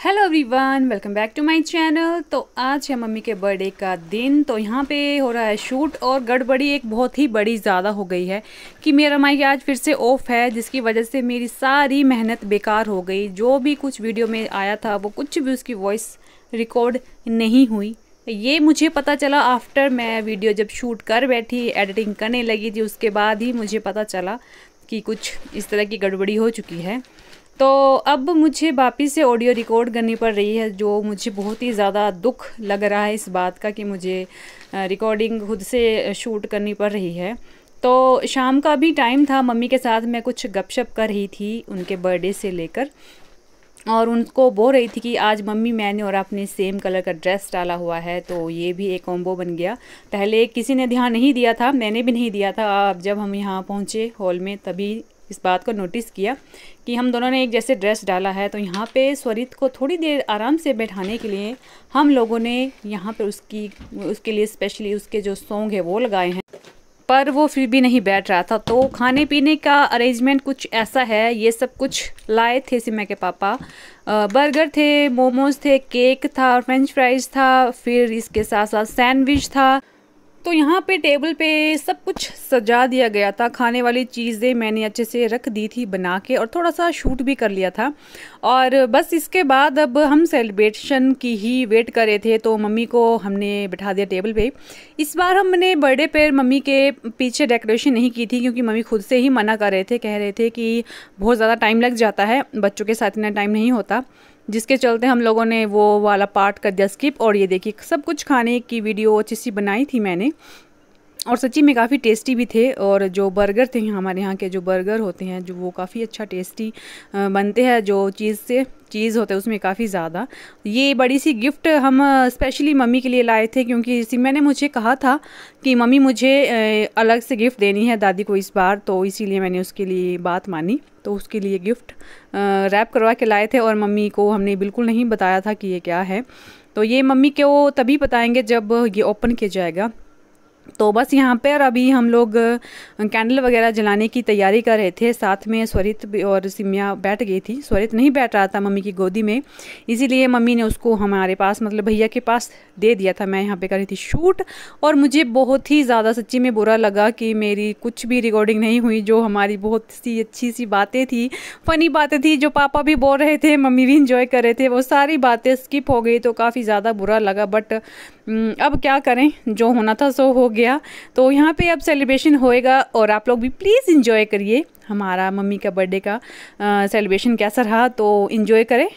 Hello everyone, welcome back to my channel. तो आज है मम्मी के बर्थडे का दिन। तो यहाँ पे हो रहा है शूट और गड़बड़ी एक बहुत ही बड़ी ज़्यादा हो गई है कि मेरा माइक आज फिर से ऑफ है, जिसकी वजह से मेरी सारी मेहनत बेकार हो गई। जो भी कुछ वीडियो में आया था वो कुछ भी उसकी वॉइस रिकॉर्ड नहीं हुई। ये मुझे पता चला आफ्टर मैं वीडियो जब शूट कर बैठी, एडिटिंग करने लगी थी, उसके बाद ही मुझे पता चला कि कुछ इस तरह की गड़बड़ी हो चुकी है। तो अब मुझे वापस से ऑडियो रिकॉर्ड करनी पड़ रही है, जो मुझे बहुत ही ज़्यादा दुख लग रहा है इस बात का कि मुझे रिकॉर्डिंग खुद से शूट करनी पड़ रही है। तो शाम का भी टाइम था, मम्मी के साथ मैं कुछ गपशप कर रही थी उनके बर्थडे से लेकर, और उनको बोल रही थी कि आज मम्मी मैंने और आपने सेम कलर का ड्रेस डाला हुआ है, तो ये भी एक कॉम्बो बन गया। पहले किसी ने ध्यान नहीं दिया था, मैंने भी नहीं दिया था। अब जब हम यहाँ पहुँचे हॉल में तभी इस बात को नोटिस किया कि हम दोनों ने एक जैसे ड्रेस डाला है। तो यहाँ पे स्वरित को थोड़ी देर आराम से बैठाने के लिए हम लोगों ने यहाँ पे उसके लिए स्पेशली उसके जो सॉन्ग है वो लगाए हैं, पर वो फिर भी नहीं बैठ रहा था। तो खाने पीने का अरेंजमेंट कुछ ऐसा है, ये सब कुछ लाए थे सिम्मा के पापा। बर्गर थे, मोमोज थे, केक था, फ्रेंच फ्राइज था, फिर इसके साथ साथ सैंडविच था। तो यहाँ पे टेबल पे सब कुछ सजा दिया गया था। खाने वाली चीज़ें मैंने अच्छे से रख दी थी बना के, और थोड़ा सा शूट भी कर लिया था। और बस इसके बाद अब हम सेलिब्रेशन की ही वेट कर रहे थे। तो मम्मी को हमने बिठा दिया टेबल पे। इस बार हमने बर्थडे पे मम्मी के पीछे डेकोरेशन नहीं की थी, क्योंकि मम्मी खुद से ही मना कर रहे थे, कह रहे थे कि बहुत ज़्यादा टाइम लग जाता है, बच्चों के साथ इतना टाइम नहीं होता, जिसके चलते हम लोगों ने वो वाला पार्ट कर दिया स्किप। और ये देखिए सब कुछ खाने की वीडियो अच्छी सी बनाई थी मैंने, और सच्ची में काफ़ी टेस्टी भी थे। और जो बर्गर थे, हमारे यहाँ के जो बर्गर होते हैं जो वो काफ़ी अच्छा टेस्टी बनते हैं, जो चीज़ होता है उसमें काफ़ी ज़्यादा। ये बड़ी सी गिफ्ट हम स्पेशली मम्मी के लिए लाए थे, क्योंकि सिम्मा ने मुझे कहा था कि मम्मी मुझे अलग से गिफ्ट देनी है दादी को इस बार, तो इसीलिए मैंने उसके लिए बात मानी। तो उसके लिए गिफ्ट रैप करवा के लाए थे, और मम्मी को हमने बिल्कुल नहीं बताया था कि ये क्या है। तो ये मम्मी को तभी बताएंगे जब ये ओपन किया जाएगा। तो बस यहाँ पर अभी हम लोग कैंडल वगैरह जलाने की तैयारी कर रहे थे। साथ में स्वरित और सिम्या बैठ गई थी। स्वरित नहीं बैठ रहा था मम्मी की गोदी में, इसीलिए मम्मी ने उसको हमारे पास, मतलब भैया के पास दे दिया था। मैं यहाँ पे कर रही थी शूट, और मुझे बहुत ही ज़्यादा सच्ची में बुरा लगा कि मेरी कुछ भी रिकॉर्डिंग नहीं हुई। जो हमारी बहुत सी अच्छी सी बातें थी, फ़नी बातें थी, जो पापा भी बोल रहे थे, मम्मी भी इंजॉय कर रहे थे, वो सारी बातें स्किप हो गई। तो काफ़ी ज़्यादा बुरा लगा, बट अब क्या करें, जो होना था सो हो गया। तो यहाँ पे अब सेलिब्रेशन होएगा, और आप लोग भी प्लीज़ इंजॉय करिए हमारा मम्मी का बर्थडे का सेलिब्रेशन कैसा रहा, तो इंजॉय करें।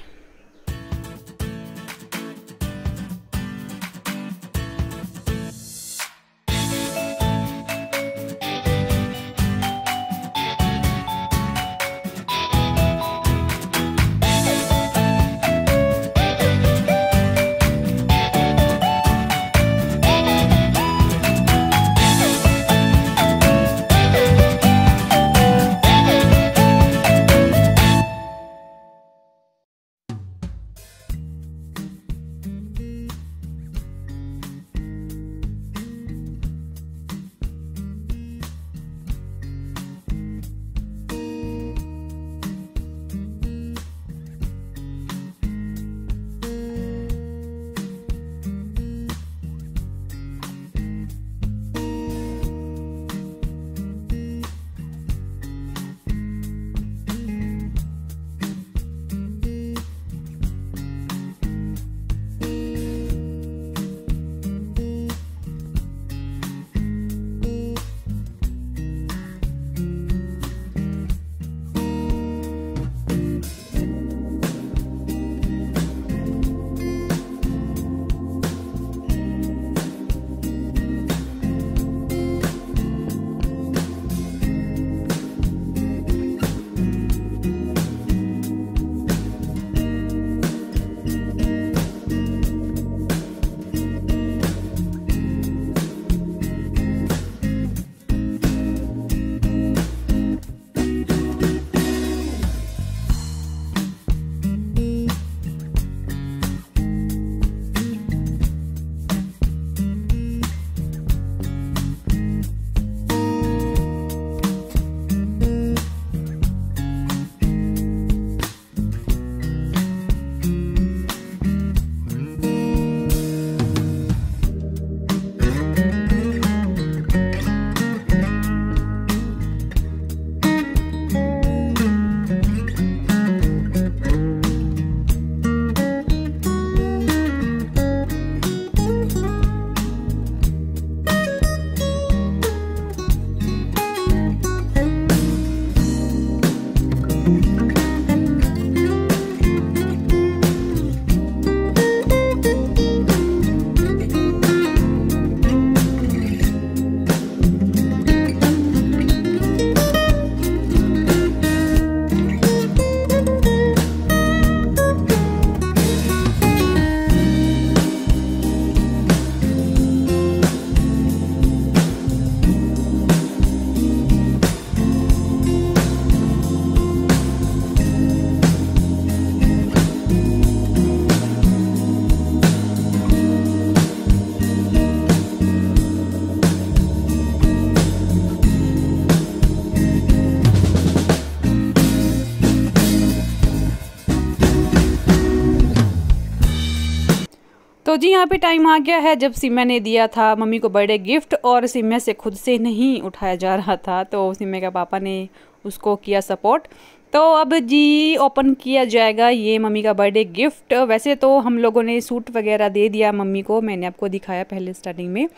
तो जी यहाँ पे टाइम आ गया है जब सिम्या ने दिया था मम्मी को बर्थडे गिफ्ट, और सिम्या से खुद से नहीं उठाया जा रहा था, तो सिम्या के पापा ने उसको किया सपोर्ट। तो अब जी ओपन किया जाएगा ये मम्मी का बर्थडे गिफ्ट। वैसे तो हम लोगों ने सूट वगैरह दे दिया मम्मी को, मैंने आपको दिखाया पहले स्टार्टिंग में।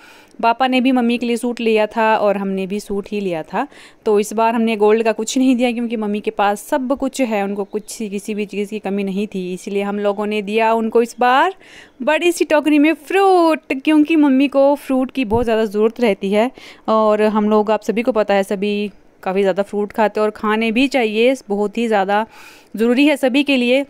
पापा ने भी मम्मी के लिए सूट लिया था और हमने भी सूट ही लिया था। तो इस बार हमने गोल्ड का कुछ नहीं दिया क्योंकि मम्मी के पास सब कुछ है, उनको कुछ किसी भी चीज़ की कमी नहीं थी, इसलिए हम लोगों ने दिया उनको इस बार बड़ी सी टोकरी में फ्रूट, क्योंकि मम्मी को फ्रूट की बहुत ज़्यादा ज़रूरत रहती है। और हम लोग, आप सभी को पता है, सभी काफ़ी ज़्यादा फ्रूट खाते हैं और खाने भी चाहिए, बहुत ही ज़्यादा ज़रूरी है सभी के लिए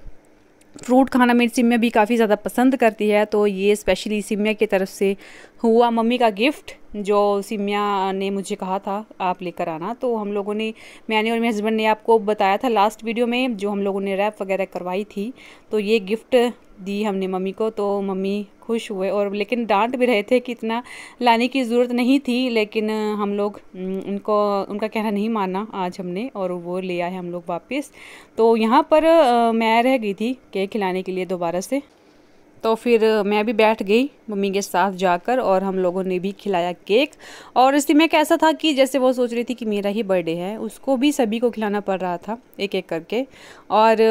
फ्रूट खाना। मेरी सिम्या भी काफ़ी ज़्यादा पसंद करती है, तो ये स्पेशली सिम्या की तरफ से हुआ मम्मी का गिफ्ट, जो सिम्या ने मुझे कहा था आप लेकर आना। तो हम लोगों ने, मैंने और मेरे हस्बैंड ने आपको बताया था लास्ट वीडियो में, जो हम लोगों ने रैप वगैरह करवाई थी, तो ये गिफ्ट दी हमने मम्मी को। तो मम्मी खुश हुए, और लेकिन डांट भी रहे थे कि इतना लाने की ज़रूरत नहीं थी, लेकिन हम लोग उनका कहना नहीं माना आज हमने, और वो ले आए हम लोग वापस। तो यहाँ पर मैं रह गई थी केक खिलाने के लिए दोबारा से, तो फिर मैं भी बैठ गई मम्मी के साथ जाकर, और हम लोगों ने भी खिलाया केक। और इसमें कैसा था कि जैसे वो सोच रही थी कि मेरा ही बर्थडे है, उसको भी सभी को खिलाना पड़ रहा था एक एक करके। और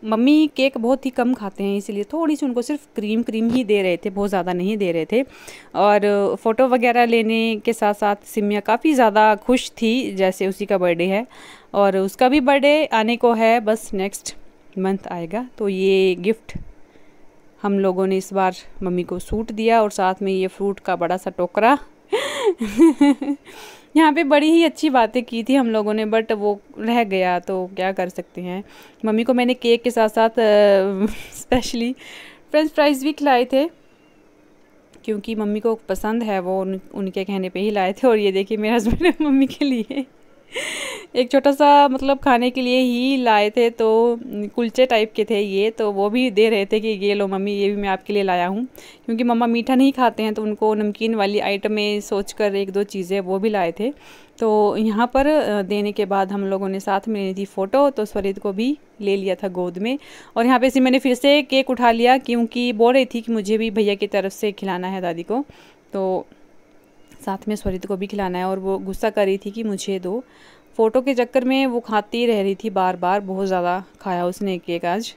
मम्मी केक बहुत ही कम खाते हैं, इसलिए थोड़ी सी उनको सिर्फ क्रीम ही दे रहे थे, बहुत ज़्यादा नहीं दे रहे थे। और फ़ोटो वगैरह लेने के साथ साथ सिम्या काफ़ी ज़्यादा खुश थी, जैसे उसी का बर्थडे है, और उसका भी बर्थडे आने को है, बस नेक्स्ट मंथ आएगा। तो ये गिफ्ट हम लोगों ने इस बार मम्मी को सूट दिया, और साथ में ये फ्रूट का बड़ा सा टोकरा। यहाँ पे बड़ी ही अच्छी बातें की थी हम लोगों ने, बट वो रह गया, तो क्या कर सकते हैं। मम्मी को मैंने केक के साथ साथ स्पेशली फ्रेंच फ्राइज़ भी खिलाए थे, क्योंकि मम्मी को पसंद है, वो उनके कहने पे ही लाए थे। और ये देखिए मेरे हस्बैंड ने मम्मी के लिए एक छोटा सा मतलब खाने के लिए ही लाए थे, तो कुलचे टाइप के थे ये, तो वो भी दे रहे थे कि ये लो मम्मी, ये भी मैं आपके लिए लाया हूँ, क्योंकि मम्मा मीठा नहीं खाते हैं, तो उनको नमकीन वाली आइटम में सोचकर एक दो चीज़ें वो भी लाए थे। तो यहाँ पर देने के बाद हम लोगों ने साथ में ली थी फ़ोटो, तो स्वरित को भी ले लिया था गोद में। और यहाँ पे से मैंने फिर से केक उठा लिया, क्योंकि बोल रही थी कि मुझे भी भैया की तरफ से खिलाना है दादी को, तो साथ में स्वरित को भी खिलाना है। और वो गुस्सा कर रही थी कि मुझे दो, फ़ोटो के चक्कर में वो खाती रह रही थी बार बार, बहुत ज़्यादा खाया उसने केक आज।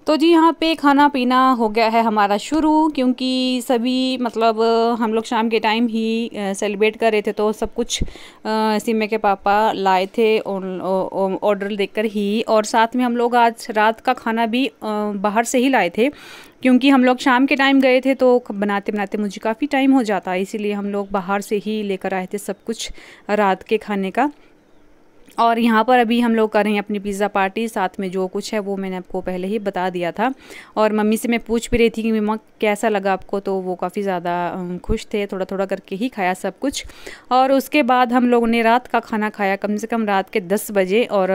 तो जी यहाँ पे खाना पीना हो गया है हमारा शुरू, क्योंकि सभी मतलब हम लोग शाम के टाइम ही सेलिब्रेट कर रहे थे, तो सब कुछ सिम्या के पापा लाए थे ऑर्डर देकर ही। और साथ में हम लोग आज रात का खाना भी बाहर से ही लाए थे, क्योंकि हम लोग शाम के टाइम गए थे, तो बनाते बनाते मुझे काफ़ी टाइम हो जाता, इसीलिए हम लोग बाहर से ही लेकर आए थे सब कुछ रात के खाने का। और यहाँ पर अभी हम लोग कर रहे हैं अपनी पिज़्ज़ा पार्टी, साथ में जो कुछ है वो मैंने आपको पहले ही बता दिया था। और मम्मी से मैं पूछ भी रही थी कि मम्मा कैसा लगा आपको, तो वो काफ़ी ज़्यादा खुश थे, थोड़ा थोड़ा करके ही खाया सब कुछ। और उसके बाद हम लोगों ने रात का खाना खाया कम से कम रात के 10 बजे, और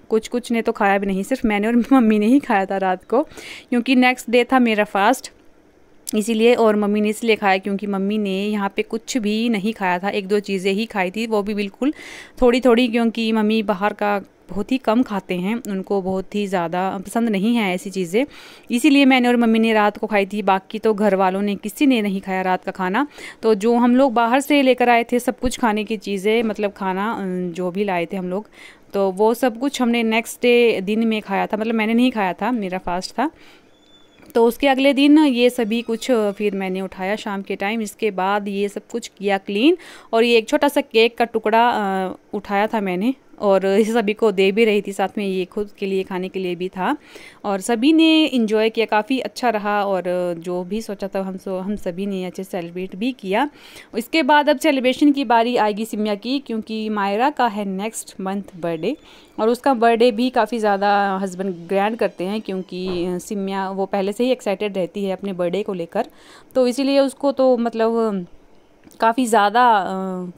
कुछ कुछ ने तो खाया भी नहीं, सिर्फ मैंने और मम्मी ने ही खाया था रात को, क्योंकि नेक्स्ट डे था मेरा फास्ट, इसीलिए। और मम्मी ने इसलिए खाया क्योंकि मम्मी ने यहाँ पे कुछ भी नहीं खाया था, एक दो चीज़ें ही खाई थी, वो भी बिल्कुल थोड़ी थोड़ी, क्योंकि मम्मी बाहर का बहुत ही कम खाते हैं, उनको बहुत ही ज़्यादा पसंद नहीं है ऐसी चीज़ें। इसीलिए मैंने और मम्मी ने रात को खाई थी, बाकी तो घर वालों ने किसी ने नहीं खाया रात का खाना। तो जो हम लोग बाहर से लेकर आए थे सब कुछ खाने की चीज़ें, मतलब खाना जो भी लाए थे हम लोग, तो वो सब कुछ हमने नेक्स्ट डे दिन में खाया था। मतलब मैंने नहीं खाया था, मेरा फास्ट था। तो उसके अगले दिन ये सभी कुछ फिर मैंने उठाया शाम के टाइम। इसके बाद ये सब कुछ किया क्लीन, और ये एक छोटा सा केक का टुकड़ा उठाया था मैंने, और इस सभी को दे भी रही थी साथ में, ये खुद के लिए खाने के लिए भी था। और सभी ने इंजॉय किया, काफ़ी अच्छा रहा, और जो भी सोचा था हम सभी ने अच्छे से सेलिब्रेट भी किया। इसके बाद अब सेलिब्रेशन की बारी आएगी सिम्या की, क्योंकि मायरा का है नेक्स्ट मंथ बर्थडे, और उसका बर्थडे भी काफ़ी ज़्यादा हस्बैंड ग्रैंड करते हैं, क्योंकि सिम्या वो पहले से ही एक्साइटेड रहती है अपने बर्थडे को लेकर। तो इसीलिए उसको तो मतलब काफ़ी ज़्यादा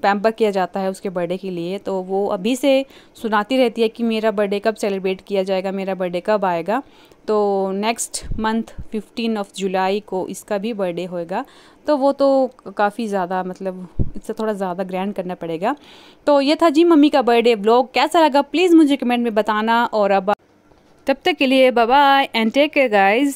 पैम्पर किया जाता है उसके बर्थडे के लिए। तो वो अभी से सुनाती रहती है कि मेरा बर्थडे कब सेलिब्रेट किया जाएगा, मेरा बर्थडे कब आएगा। तो नेक्स्ट मंथ 15 जुलाई को इसका भी बर्थडे होएगा। तो वो तो काफ़ी ज़्यादा मतलब इससे थोड़ा ज़्यादा ग्रैंड करना पड़ेगा। तो ये था जी मम्मी का बर्थडे व्लॉग। कैसा लगा प्लीज़ मुझे कमेंट में बताना, और अब तब तक के लिए bye bye and take care guys.